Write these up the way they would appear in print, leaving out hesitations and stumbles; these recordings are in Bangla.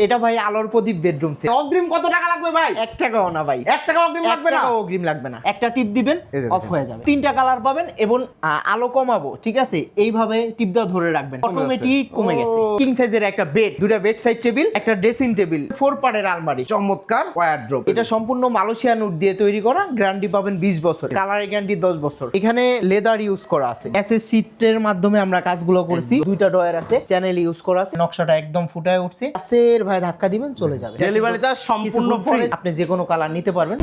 এটা ভাই আলোর প্রদীপ বেডরুম সেট। অগ্রিম কত টাকা লাগবে ভাই? 1 টাকাও না ভাই, 1 টাকা অগ্রিম লাগবে না। 1 টাকাও অগ্রিম লাগবে না। একটা টিপ দিবেন অফ হয়ে যাবে। 3টা কালার পাবেন এবং আলো কমাবো, ঠিক আছে? এইভাবে টিপ দাও ধরে রাখবেন, অটোমেটিক কমে গেছে। কিং সাইজের একটা বেড, দুটো বেড সাইড টেবিল, একটা ড্রেসিং টেবিল, 4 পার্টের আলমারি, চমৎকার ওয়ারড্রপ। এটা সম্পূর্ণ মালয়েশিয়ান উড দিয়ে তৈরি করা, গ্যারান্টি পাবেন 20 বছর, কালারের গ্যারান্টি 10 বছর। এখানে লেদার ইউজ করা আছে, এসএস শীটের মাধ্যমে আমরা কাজগুলো করছি। দুইটা ডয়ার আছে, চ্যানেল ইউজ করা আছে, নকশাটা একদম ফুটায় উঠছে। আস্তের ভাই ধাক্কা দিবেন চলে যাবে। ডেলিভারিটা সম্পূর্ণ ফ্রি, আপনি যে কোনো কালার নিতে পারবেন।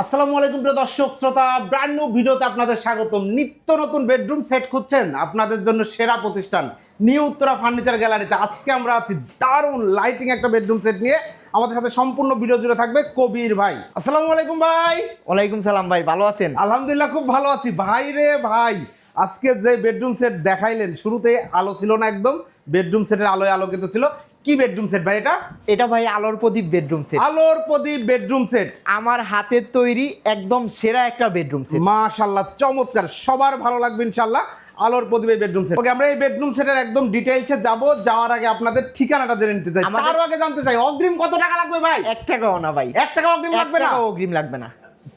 আসসালামু আলাইকুম প্রিয় দর্শক শ্রোতা, ব্র্যান্ড নিউ ভিডিওতে আপনাদের স্বাগতম। নিত্য নতুন বেডরুম সেট খুঁজছেন, আপনাদের জন্য সেরা প্রতিষ্ঠান নিউ উত্তরা ফার্নিচার গ্যালারিতে। আজকে আমরা আছি দারুণ লাইটিং একটা বেডরুম সেট নিয়ে। আমাদের সাথে সম্পূর্ণ ভিডিও জুড়ে থাকবে কবির ভাই। আসসালামু আলাইকুম ভাই। ওয়ালাইকুম সালাম ভাই, ভালো আছেন? আলহামদুলিল্লাহ, খুব ভালো আছি ভাই রে ভাই। আজকে যে বেডরুম সেট দেখাইলেন, শুরুতে আলো ছিল না, একদম বেডরুম সেটের আলোয় আলোকিত ছিল। কি বেডরুম সেট ভাই এটা? এটা ভাই আলোর প্রদীপ বেডরুম সেট। আলোর প্রদীপ বেডরুম সেট, আমার হাতের তৈরি একদম সেরা একটা বেডরুম সেট। মাশাআল্লাহ চমৎকার, সবার ভালো লাগবে ইনশাআল্লাহ। আলোর প্রদীপ বেডরুম সেট। ওকে, আমরা এই বেডরুম সেটের একদম ডিটেইলসে যাব। যাওয়ার আগে আপনাদের ঠিকানাটা জেনে নিতে চাই। তার আগে জানতে চাই অগ্রিম কত টাকা লাগবে ভাই? 1 টাকাও না ভাই, 1 টাকা অগ্রিম লাগবে না। 1 টাকাও অগ্রিম লাগবে না।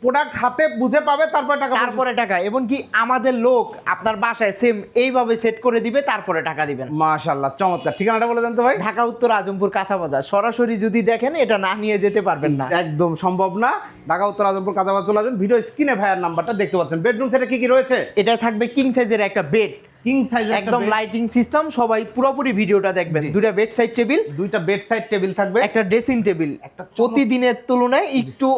প্রোডাক্ট হাতে বুঝে পাবে, তারপরে টাকা এবং কি আমাদের লোক আপনার বাসায় সেম এইভাবে সেট করে দিবে, তারপরে টাকা দিবেন। মাশাআল্লাহ চমৎকার। ঠিকানাটা বলে দেন তো ভাই। ঢাকা উত্তর আজমপুর কাঁচা বাজার। সরাসরি যদি দেখেন এটা না নিয়ে যেতে পারবেন না, একদম সম্ভব না। ঢাকা উত্তর আজমপুর কাঁচা বাজার চলে আসবেন। ভিডিও স্ক্রিনে ভাইয়ার নাম্বারটা দেখতে পাচ্ছেন। বেডরুম সেটে কি কি রয়েছে? এটা থাকবে কিং সাইজের একটা বেড, কিং সাইজের একদম লাইটিং সিস্টেম। সবাই পুরোপুরি ভিডিওটা দেখবেন। দুইটা বেড সাইড টেবিল, দুইটা বেড সাইড টেবিল থাকবে, একটা ড্রেসিং টেবিল। প্রতিদিনের তুলনায় একটু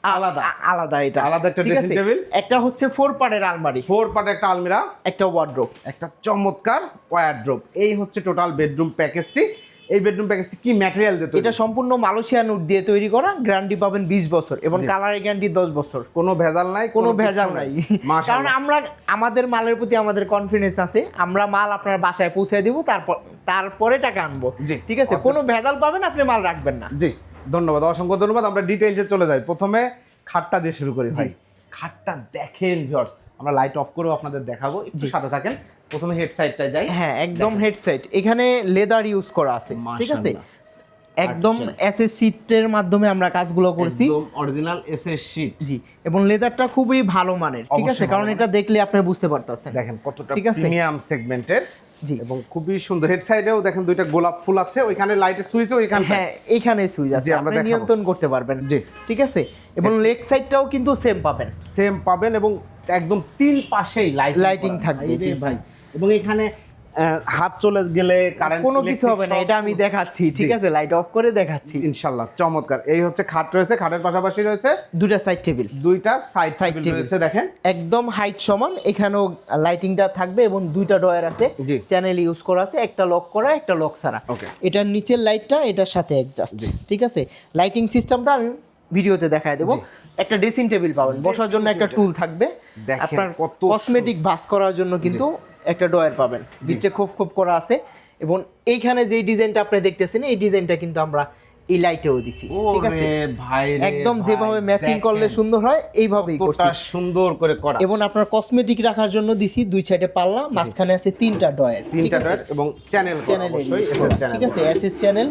আলাদা এটা আলাদা একটা ড্রেসিং টেবিল। একটা হচ্ছে 4 পার্টের আলমারি, 4 পার্ট একটা আলমিরা, একটা ওয়ার্ড্রোব, একটা চমৎকার ওয়ারড্রপ। এই হচ্ছে টোটাল বেডরুম প্যাকেজটি। এই বেডরুম প্যাকেজটি কি ম্যাটেরিয়াল দিয়ে তৈরি? এটা সম্পূর্ণ মালয়েশিয়ান উড দিয়ে তৈরি করা, গ্যারান্টি পাবেন 20 বছর এবং কালারের গ্যারান্টি 10 বছর। কোনো ভেজাল নাই, কোনো ভেজাল নাই। কারণ আমরা আমাদের মালের প্রতি আমাদের কনফিডেন্স আছে। আমরা মাল আপনার বাসায় পৌঁছে দিব, তারপরে টাকা আনবো, ঠিক আছে? কোনো ভেজাল পাবেন, আপনি মাল রাখবেন না। জি, ধন্যবাদ, অসংখ্য ধন্যবাদ। আমরা ডিটেইলসে চলে যাই। প্রথমে খাটটা দিয়ে শুরু করি ভাই। খাটটা দেখেন ভিউয়ার্স, আমরা লাইট অফ করেও আপনাদের দেখাবো, একটু সাথে থাকেন। প্রথমে হেড সাইডটা যাই। হ্যাঁ, একদম হেড সাইড। এখানে লেদার ইউজ করা আছে, ঠিক আছে? একদম এসএস শীটের মাধ্যমে আমরা কাজগুলো করছি, একদম অরিজিনাল এসএস শীট। জি, এবং লেদারটা খুবই ভালো মানের, ঠিক আছে? কারণ এটা দেখলে আপনি বুঝতে পারতেছেন, দেখেন কতটা ঠিক আছে? প্রিমিয়াম সেগমেন্টের। জি, এবং খুবই সুন্দর। হেড সাইডেও দেখেন দুইটা গোলাপ ফুল আছে, ওইখানে লাইটের সুইচও এখানে। হ্যাঁ, এইখানে সুইচ আছে, আপনি নিয়ন্ত্রণ করতে পারবেন। জি, ঠিক আছে। এবং লেগ সাইডটাও কিন্তু সেম পাবেন এবং একদম তিন পাশেই লাইটিং থাকবে। জি ভাই, এবং এখানে হাত চলে গেলে কারেন্ট কোনো কিছু হবে না, এটা আমি দেখাচ্ছি, ঠিক আছে? লাইট অফ করে দেখাচ্ছি ইনশাআল্লাহ। চমৎকার। এই হচ্ছে খাট রয়েছে, খাটের পাশাপাশি রয়েছে দুইটা সাইড টেবিল, দুইটা সাইড টেবিল রয়েছে। দেখেন একদম হাইট সমান। এখানেও লাইটিংটা থাকবে এবং দুইটা ডয়ার আছে, চ্যানেল ইউজ করা আছে, একটা লক করা, একটা লক ছাড়া। এটার নিচের লাইটটা এটার সাথে অ্যাডজাস্ট, ঠিক আছে? লাইটিং সিস্টেমটা আমি ভিডিওতে দেখায় দেবো। একটা ড্রেসিং টেবিল পাবেন, বসার জন্য একটা টুল থাকবে। আপনার কসমেটিক ভাস করার জন্য কিন্তু একটা ডয়ার পাবেন, ডিপে খোপ করা আছে। এবং এইখানে যে ডিজাইনটা আপনি দেখতেছেন, এই ডিজাইনটা কিন্তু আমরা এই লাইটেও দিছি, ঠিক আছে? ভাই একদম যেভাবে ম্যাচিং করলে সুন্দর হয় এইভাবেই করছি, সুন্দর করে করা। এবং আপনার কসমেটিক রাখার জন্য দিছি দুই সাইডে পাল্লা, মাঝখানে আছে তিনটা ডয়ার, এবং চ্যানেল, ঠিক আছে? SS channel.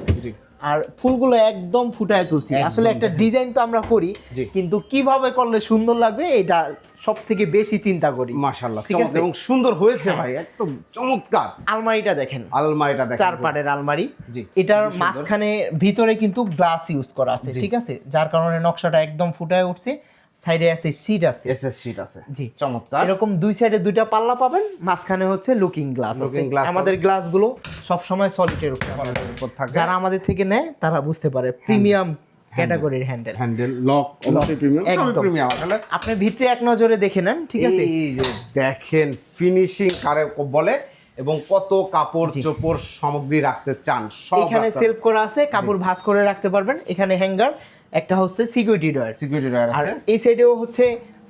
আর ফুলগুলো একদম ফুটায় তুলছি। আসলে একটা ডিজাইন তো আমরা করি, কিন্তু কিভাবে করলে সুন্দর লাগবে এটা সব থেকে বেশি চিন্তা করি। মাশাআল্লাহ, ঠিক আছে? এবং সুন্দর হয়েছে ভাই, একদম চমৎকার। আলমারিটা দেখেন, 4 পার্টের আলমারি। এটার মাঝখানে ভিতরে কিন্তু গ্লাস ইউজ করা আছে, ঠিক আছে? যার কারণে নকশাটা একদম ফুটায় উঠছে। সাইডে আছে শীট আছে, এসএস শীট আছে। জি, চমৎকার। এরকম দুই সাইডে দুইটা পাল্লা পাবেন, মাঝখানে হচ্ছে লুকিং গ্লাস আছে। আমাদের গ্লাসগুলো সব সময় সলিডের উপর থাকে। যারা আমাদের থেকে নেয় তারা বুঝতে পারে প্রিমিয়াম ক্যাটাগরির হ্যান্ডেল লক প্রিমিয়াম। আসলে আপনি ভিতরে এক নজরে দেখে নেন, ঠিক আছে? এই যে দেখেন ফিনিশিং কারে বলে, এবং কত কাপড় চোপড় সামগ্রী রাখতে চান সব এখানে সেলফ করা আছে, কাপড় ভাঁজ করে রাখতে পারবেন। এখানে হ্যাঙ্গার, একটা হচ্ছে সিকিউরিটি ডয়ার আছে। এই সাইডেও হচ্ছে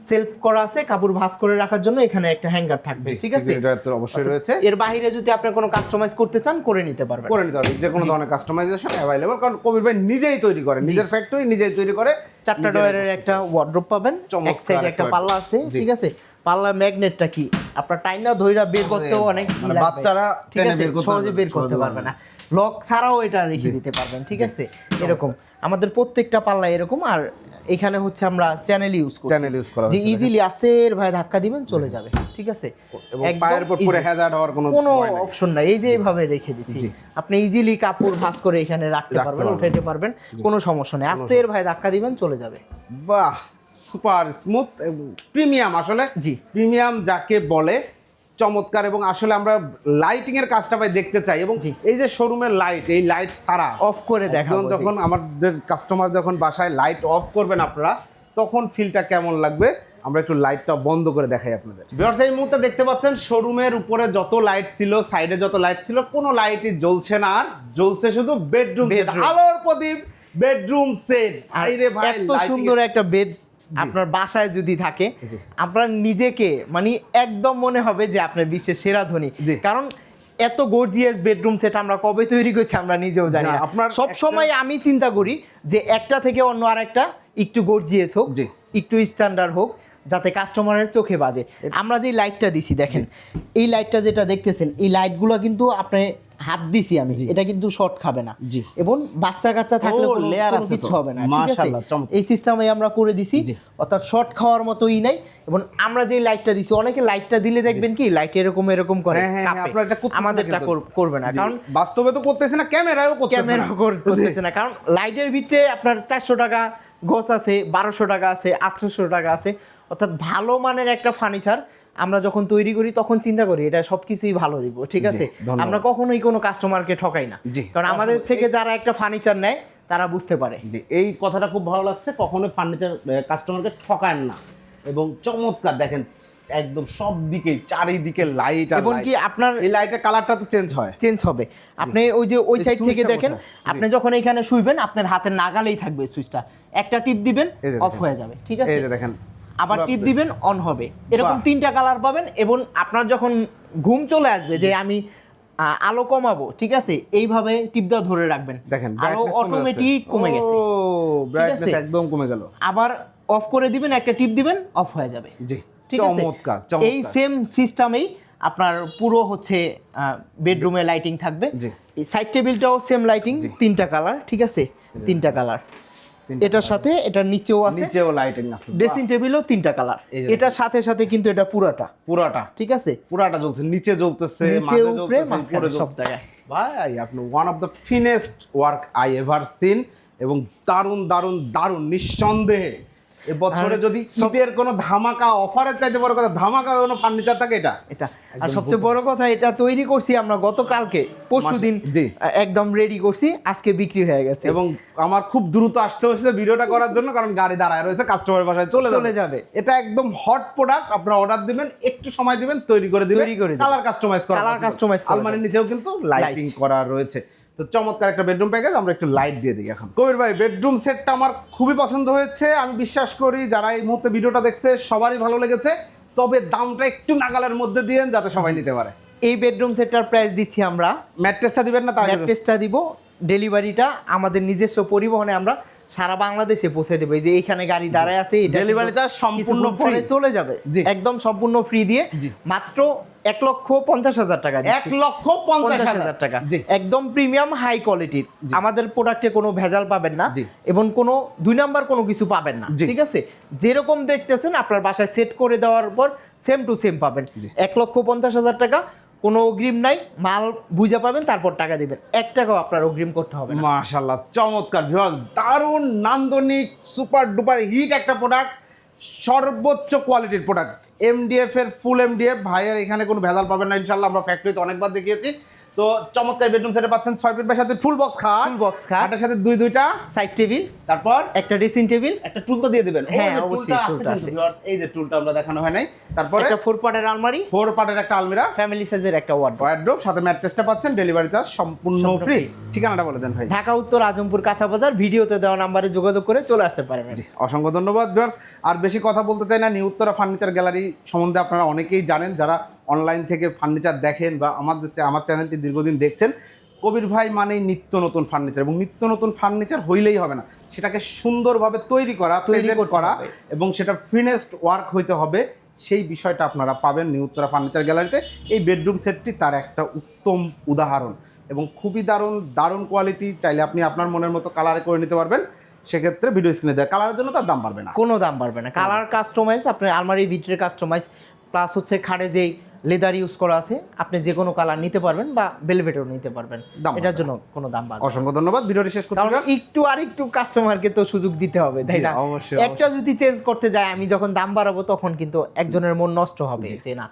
সেলফ করা আছে, কাপড় ভাঁজ করে রাখার জন্য এখানে একটা হ্যাঙ্গার থাকবে, ঠিক আছে? এটা তো অবশ্যই রয়েছে। এর বাইরে যদি আপনি কোনো কাস্টমাইজ করতে চান করে নিতে পারবেন, যে কোনো ধরনের কাস্টমাইজেশন अवेलेबल। কারণ কবির ভাই নিজেই তৈরি করে, নিজের ফ্যাক্টরি নিজেই তৈরি করে। 4টা ডয়ারের একটা ওয়ার্ড্রপ পাবেন, এক সাইডে একটা পাল্লা আছে, ঠিক আছে? পাল্লা ম্যাগনেটটা কি আপনার টাইনা ধইরা বের করতেও অনেক মানে বাচ্চারা ঠিক টেনে আছে, বের করতে সহজে বের করতে সহজে পারবে না, লক ছাড়াও এটা রেখে দিতে পারবেন, ঠিক আছে। এরকম আমাদের প্রত্যেকটা পাল্লা এরকম। আর এখানে হচ্ছে আমরা চ্যানেল ইউজ করি, চ্যানেল ইউজ করা যে হচ্ছে ইজিলি আস্তের ভাই ধাক্কা দিবেন চলে যাবে, ঠিক আছে। এবং একদম পায়ের উপর পুরো easy। হ্যাজার্ড হওয়ার কোনো কোনো ভয় নাই। অপশন নাই, এই যে এইভাবে রেখে দিছি, আপনি ইজিলি কাপড় ভাঁজ করে এখানে রাখতে পারবেন, উঠাইতে পারবেন, কোনো সমস্যা নেই, আস্তের ভাই ধাক্কা দিবেন চলে যাবে। বাহ, সুপার স্মুথ প্রিমিয়াম, আসলে জি প্রিমিয়াম যাকে বলে চমৎকার। এবং আসলে আমরা লাইটিং এর কাজটা ভাই দেখতে চাই, এবং এই যে শোরুমের লাইট, এই লাইট ছাড়া অফ করে দেখাবো, যখন আমাদের কাস্টমার যখন বাসায় লাইট অফ করবেন আপনারা, তখন ফিলটা কেমন লাগবে আমরা একটু লাইটটা বন্ধ করে দেখাই আপনাদের। ভিউয়ার্স, এই মুহূর্তে দেখতে পাচ্ছেন শোরুমের উপরে যত লাইট ছিল, সাইডে যত লাইট ছিল, কোনো লাইটই জ্বলছে না, আর জ্বলছে শুধু বেডরুম আলোর প্রদীপ বেডরুম সেট। আইরে ভাই, এত সুন্দর একটা বেড আপনার বাসায় যদি থাকে, আপনার নিজেকে মানে একদম মনে হবে যে আপনার বিশ্বের সেরা ধনী, কারণ এত গর্জিয়াস বেডরুম সেট আমরা কবে তৈরি করছি আমরা নিজেও জানি না। আপনার সব সময় আমি চিন্তা করি যে একটা থেকে অন্য আরেকটা একটু গর্জিয়াস হোক, একটু স্ট্যান্ডার্ড হোক, যাতে কাস্টমারের চোখে বাজে। আমরা যে লাইটটা দিছি দেখেন, এই লাইটটা যেটা দেখতেছেন, এই লাইটগুলো কিন্তু আপনি হাত দিছি আমি, এটা কিন্তু শর্ট খাবে না, এবং বাচ্চা কাচ্চা থাকলে কোনো কিছু হবে না, ঠিক আছে। এই সিস্টেমে আমরা করে দিছি, অর্থাৎ শর্ট খাওয়ার মতোই নাই। এবং আমরা যে লাইটটা দিছি, অনেকে লাইটটা দিলে দেখবেন কি লাইট এরকম এরকম করে, আমাদেরটা করবে না, কারণ বাস্তবে তো করতেছে না, ক্যামেরাও করতেছে না, কারণ লাইটের ভিতরে আপনার 400 টাকা গজ আছে, 1200 টাকা আছে, 800 টাকা আছে। অর্থাৎ ভালো মানের একটা ফার্নিচার আমরা যখন তৈরি করি তখন চিন্তা করি এটা সবকিছুই ভালো দিব, ঠিক আছে। আমরা কখনোই কোনো কাস্টমারকে ঠকাই না, কারণ আমাদের থেকে যারা একটা ফার্নিচার নেয় তারা বুঝতে পারে। এই কথাটা খুব ভালো লাগছে, কখনোই ফার্নিচার কাস্টমারকে ঠকান না। এবং চমৎকার দেখেন, একদম সব দিকে চারিদিকে লাইট, এবং কি আপনার এই লাইটের কালারটা তো চেঞ্জ হবে। আপনি ওই যে ওই সাইড থেকে দেখেন, আপনি যখন এখানে শুইবেন আপনার হাতের নাগালেই থাকবে সুইচটা, একটা টিপ দিবেন অফ হয়ে যাবে, ঠিক আছে। এই যে দেখেন, আবার টিপ দিবেন অন হবে, এরকম 3টা কালার পাবেন। এবং আপনার যখন ঘুম চলে আসবে যে আমি আলো কমাবো, ঠিক আছে, এইভাবে টিপ দেওয়া ধরে রাখবেন, দেখেন আলো অটোমেটিক কমে গেছে, ব্রাইটনেস একদম কমে গেল। আবার অফ করে দিবেন, একটা টিপ দিবেন অফ হয়ে যাবে, জি, ঠিক আছে। এই সেম সিস্টেমেই আপনার পুরো হচ্ছে বেডরুমে লাইটিং থাকবে। এই সাইড টেবিলটাও সেম লাইটিং, 3টা কালার, ঠিক আছে, 3টা কালার। এটার সাথে এটার নিচেও আছে, নিচেও লাইটিং আছে, ড্রেসিং টেবিলও 3টা কালার। এটার সাথে সাথে কিন্তু এটা পুরাটা, ঠিক আছে, পুরাটা জ্বলছে, নিচে জ্বলতেছে, নিচে উপরে মাঝখানে সব জায়গায়। ভাই আপনি one of the finest work I ever seen, এবং দারুণ দারুণ দারুণ নিঃসন্দেহে এবছরে যদি ঈদের কোনো ধামাকা অফারের চাইতে বড় কথা ধামাকা কোনো ফার্নিচার থাকে এটা। আর সবচেয়ে বড় কথা, এটা তৈরি করছি আমরা গতকালকে, পরশুদিন একদম রেডি করছি, আজকে বিক্রি হয়ে গেছে। এবং আমার খুব দ্রুত আসতে হচ্ছে ভিডিওটা করার জন্য, কারণ গাড়ি দাঁড়ায় রয়েছে, কাস্টমারের বাসায় চলে যাবে। এটা একদম হট প্রোডাক্ট, আপনারা অর্ডার দিবেন, একটু সময় দিবেন, তৈরি করে দিবেন, কালার কাস্টমাইজ করা, আলমারির নিচেও কিন্তু লাইটিং করা রয়েছে। তো চমৎকার একটা বেডরুম প্যাকেজ, আমরা একটু লাইট দিয়ে দিই এখন। কবির ভাই, বেডরুম সেটটা আমার খুবই পছন্দ হয়েছে, আমি বিশ্বাস করি যারা এই মুহূর্তে ভিডিওটা দেখছে সবারই ভালো লেগেছে, তবে দামটা একটু নাগালের মধ্যে দিয়েন যাতে সবাই নিতে পারে। এই বেডরুম সেটটার প্রাইস দিচ্ছি আমরা, ম্যাট্রেসটা দিবেন না, তার ম্যাট্রেসটা দিব, ডেলিভারিটা আমাদের নিজস্ব পরিবহনে আমরা সারা বাংলাদেশে পৌঁছে দেবো। এই যে এইখানে গাড়ি দাঁড়ায় আছে, ডেলিভারিটা সম্পূর্ণ ফ্রি, চলে যাবে একদম সম্পূর্ণ ফ্রি দিয়ে, মাত্র 1,50,000 টাকা, 1,50,000 টাকা, একদম প্রিমিয়াম হাই কোয়ালিটির। আমাদের প্রোডাক্টে কোনো ভেজাল পাবেন না, এবং কোনো 2 নাম্বার কোনো কিছু পাবেন না, ঠিক আছে। যেরকম দেখতেছেন আপনার বাসায় সেট করে দেওয়ার পর সেম টু সেম পাবেন। 1,50,000 টাকা, কোনো অগ্রিম নাই, মাল বুঝে পাবেন, তারপর টাকা দিবেন, 1 টাকাও আপনার অগ্রিম করতে হবে না। মাশাআল্লাহ, চমৎকার ভিউয়ার্স, দারুণ নান্দনিক সুপার ডুপার হিট একটা প্রোডাক্ট, সর্বোচ্চ কোয়ালিটির প্রোডাক্ট, এমডিএফ এর ফুল এমডিএফ, ভাইয়ের এখানে কোনো ভেজাল পাবেন না ইনশাআল্লাহ, আমরা ফ্যাক্টরিতে অনেকবার দেখিয়েছি। তো চমৎকার বেডরুম সেটে পাচ্ছেন 6 ফিট বাই 7 ফুল বক্স খাট, এর সাথে দুইটা সাইড টেবিল, তারপর একটা ড্রেসিং টেবিল, একটা টুল তো দিয়ে দিবেন। হ্যাঁ অবশ্যই টুলটা আছে, এই যে টুলটা আমরা দেখানো হয় নাই। তারপর একটা 4 পার্টের আলমারি, 4 পার্টের একটা আলমিরা, ফ্যামিলি সাইজের একটা ওয়ার্ডরোব, সাথে ম্যাট্রেসটা পাচ্ছেন, ডেলিভারি চার্জ সম্পূর্ণ ফ্রি। ঠিকানাটা বলে দেন ভাই। ঢাকা উত্তর আজমপুর কাঁচা বাজার, ভিডিওতে দেওয়া নম্বরে যোগাযোগ করে চলে আসতে পারেন। জি, অসংখ্য ধন্যবাদ ভিউয়ার্স। আর বেশি কথা বলতে চাই না, নিউ উত্তরা ফার্নিচার গ্যালারি সম্বন্ধে আপনারা অনেকেই জানেন, যারা অনলাইন থেকে ফার্নিচার দেখেন বা আমার চ্যানেলটি দীর্ঘদিন দেখছেন। কবির ভাই মানেই নিত্য নতুন ফার্নিচার, এবং নিত্য নতুন ফার্নিচার হইলেই হবে না, সেটাকে সুন্দরভাবে তৈরি করা, প্রেজেন্ট করা, এবং সেটা ফিনেস্ট ওয়ার্ক হইতে হবে, সেই বিষয়টা আপনারা পাবেন নিউ উত্তরা ফার্নিচার গ্যালারিতে। এই বেডরুম সেটটি তার একটা উত্তম উদাহরণ এবং খুবই দারুণ কোয়ালিটি। চাইলে আপনি আপনার মনের মতো কালারে করে নিতে পারবেন। সেক্ষেত্রে ভিডিও স্ক্রিনে দেয় কালারের জন্য তার দাম বাড়বে না, কোনো দাম বাড়বে না। কালার কাস্টমাইজ, আপনার আলমারির ভিতরে কাস্টমাইজ, প্লাস হচ্ছে খাটে যেই লেদার ইউজ করা আছে আপনি যে কোনো কালার নিতে পারবেন বা ভেলভেটও নিতে পারবেন, দাম এটার জন্য কোনো দাম বাড়বে না। অসংখ্য ধন্যবাদ। ভিডিওটি শেষ করতে কারণ একটু কাস্টমারকে তো সুযোগ দিতে হবে, তাই জি, না? অবশ্যই, একটা যদি চেঞ্জ করতে যায়, আমি যখন দাম বাড়াবো তখন কিন্তু একজনের মন নষ্ট হবে যে না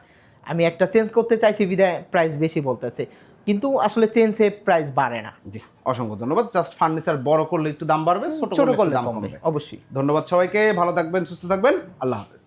আমি একটা চেঞ্জ করতে চাইছি বিধায় প্রাইস বেশি বলতেছে, কিন্তু আসলে চেঞ্জে প্রাইস বাড়ে না। জি, অসংখ্য ধন্যবাদ। জাস্ট ফার্নিচার বড় করলে একটু দাম বাড়বে, ছোট ছোট করলে করলে দাম কমবে কমবে। অবশ্যই। ধন্যবাদ সবাইকে, ভালো থাকবেন, সুস্থ থাকবেন, আল্লাহ হাফেজ।